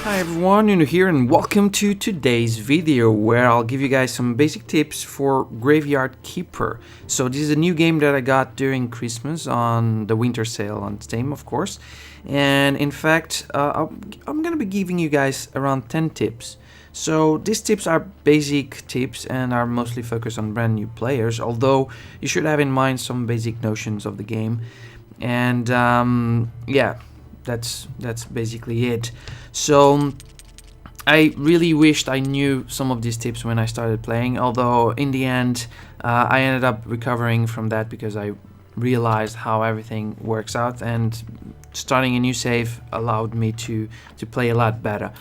Hi everyone, Nuno here and welcome to today's video where I'll give you guys some basic tips for Graveyard Keeper. So this is a new game that I got during Christmas on the winter sale on Steam, of course. And in fact, I'm gonna be giving you guys around 10 tips. So these tips are basic tips and are mostly focused on brand new players, although you should have in mind some basic notions of the game. And yeah, that's basically it. So I really wished I knew some of these tips when I started playing, although in the end I ended up recovering from that because I realized how everything works out, and starting a new save allowed me to play a lot better.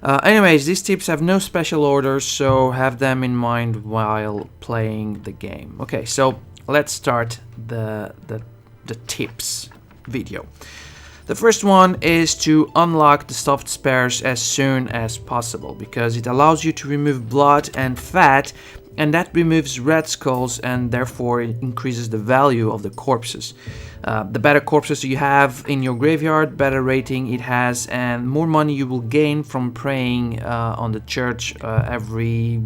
Anyways, these tips have no special orders, so have them in mind while playing the game. Okay, so let's start the tips video. The first one is to unlock the stuffed spares as soon as possible, because it allows you to remove blood and fat, and that removes red skulls and therefore it increases the value of the corpses. The better corpses you have in your graveyard, better rating it has, and more money you will gain from praying on the church every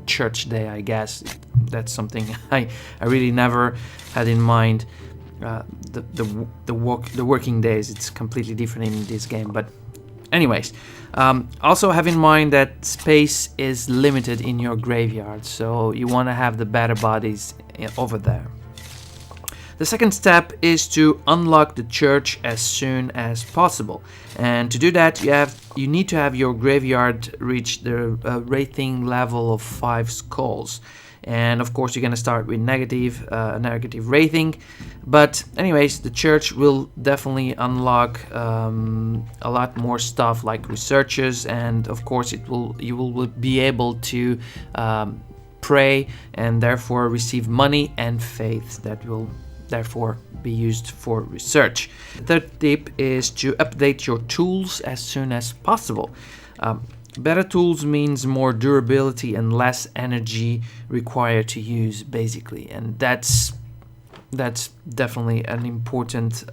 church day, I guess. That's something I really never had in mind. The working days, it's completely different in this game, but anyways, also have in mind that space is limited in your graveyard, so you want to have the better bodies over there. The second step is to unlock the church as soon as possible, and to do that you need to have your graveyard reach the rating level of 5 skulls. And of course you're gonna start with negative rating, but anyways, the church will definitely unlock a lot more stuff like researches, and of course you will be able to pray and therefore receive money and faith that will therefore be used for research. The third tip is to update your tools as soon as possible. Better tools means more durability and less energy required to use, basically, and that's definitely an important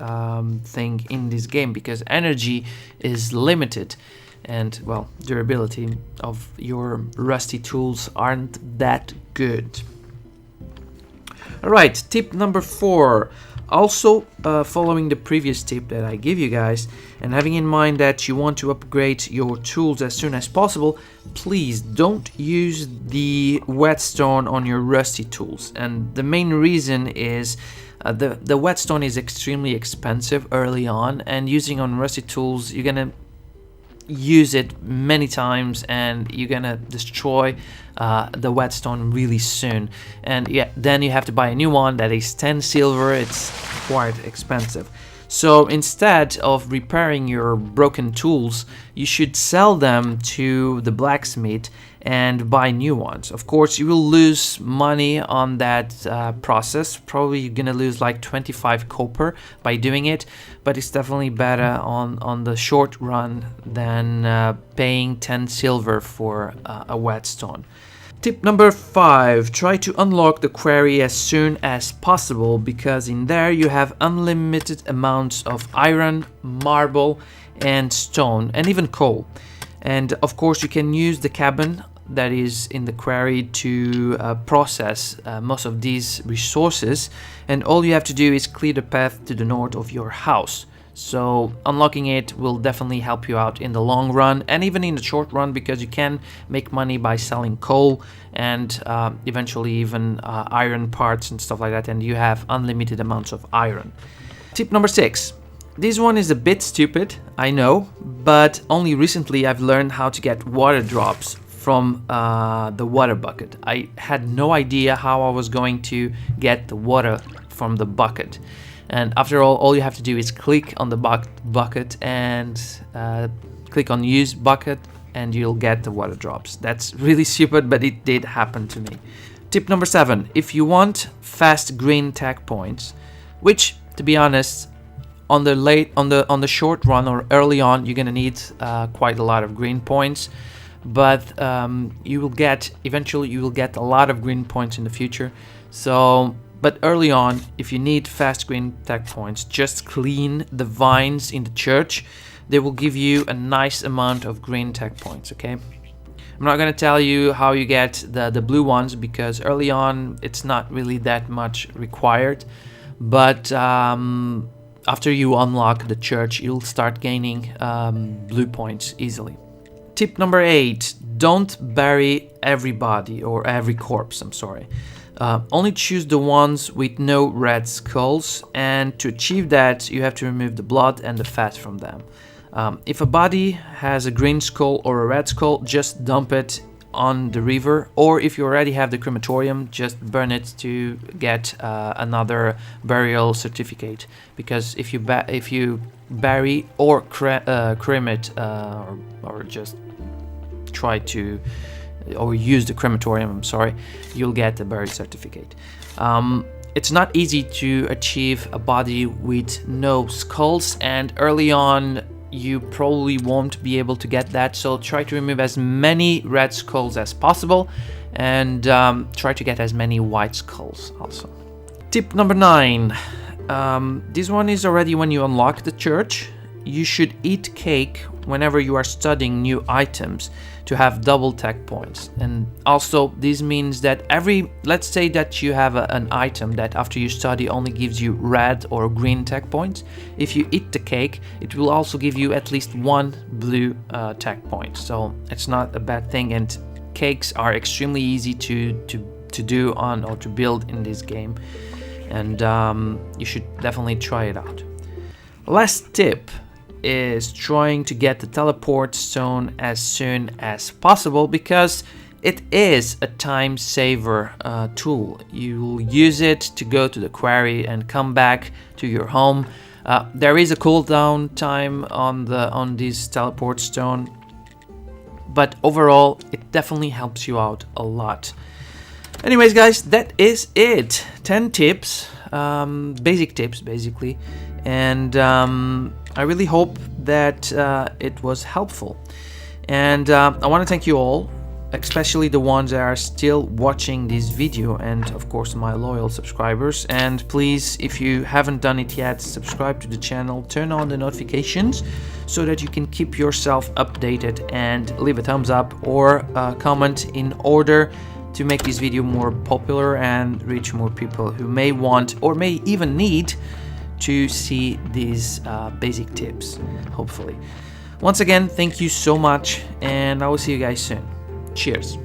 thing in this game, because energy is limited, and well, durability of your rusty tools aren't that good. Alright, tip number 4. Also, following the previous tip that I give you guys, and having in mind that you want to upgrade your tools as soon as possible, please don't use the Whetstone on your rusty tools. And the main reason is the Whetstone is extremely expensive early on, and using on rusty tools, you're gonna use it many times and you're gonna destroy the Whetstone really soon, and yeah, then you have to buy a new one that is 10 silver. It's quite expensive. So instead of repairing your broken tools, you should sell them to the blacksmith and buy new ones. Of course, you will lose money on that process. Probably you're gonna lose like 25 copper by doing it, but it's definitely better on the short run than paying 10 silver for a Whetstone. Tip number 5, try to unlock the quarry as soon as possible, because in there you have unlimited amounts of iron, marble and stone, and even coal. And of course you can use the cabin that is in the quarry to process most of these resources, and all you have to do is clear the path to the north of your house. So unlocking it will definitely help you out in the long run and even in the short run, because you can make money by selling coal and eventually even iron parts and stuff like that, and you have unlimited amounts of iron. Tip number 6. This one is a bit stupid, I know, but only recently I've learned how to get water drops from the water bucket. I had no idea how I was going to get the water from the bucket. And after all you have to do is click on the bucket and click on use bucket, and you'll get the water drops. That's really stupid, but it did happen to me. Tip number 7. If you want fast green tag points, which to be honest, on the short run or early on, you're gonna need quite a lot of green points, but eventually you will get a lot of green points in the future. So but early on, if you need fast green tag points, just clean the vines in the church they will give you a nice amount of green tech points, okay? I'm not going to tell you how you get the blue ones, because early on it's not really that much required, but after you unlock the church, you'll start gaining blue points easily. Tip number 8, don't bury everybody, or every corpse, I'm sorry. Only choose the ones with no red skulls, and to achieve that you have to remove the blood and the fat from them. If a body has a green skull or a red skull, just dump it on the river, or if you already have the crematorium, just burn it to get another burial certificate. Because if you bury or cremate or just try to or use the crematorium, I'm sorry, you'll get the burial certificate. It's not easy to achieve a body with no skulls, and early on you probably won't be able to get that, so try to remove as many red skulls as possible, and try to get as many white skulls also. Tip number 9. This one is already when you unlock the church. You should eat cake whenever you are studying new items to have double tech points. And also this means that let's say that you have an item that after you study only gives you red or green tech points. If you eat the cake, it will also give you at least 1 blue tech point. So it's not a bad thing, and cakes are extremely easy to do on or to build in this game, and you should definitely try it out. Last tip is trying to get the teleport stone as soon as possible, because it is a time saver tool. You'll use it to go to the quarry and come back to your home. There is a cooldown time on this teleport stone, but overall it definitely helps you out a lot. Anyways guys, that is it. 10 tips, basic tips basically, and I really hope that it was helpful. And I want to thank you all, especially the ones that are still watching this video, and of course my loyal subscribers. And please, if you haven't done it yet, subscribe to the channel, turn on the notifications so that you can keep yourself updated, and leave a thumbs up or a comment in order to make this video more popular and reach more people who may want or may even need to see these basic tips, hopefully. Once again, thank you so much, and I will see you guys soon. Cheers.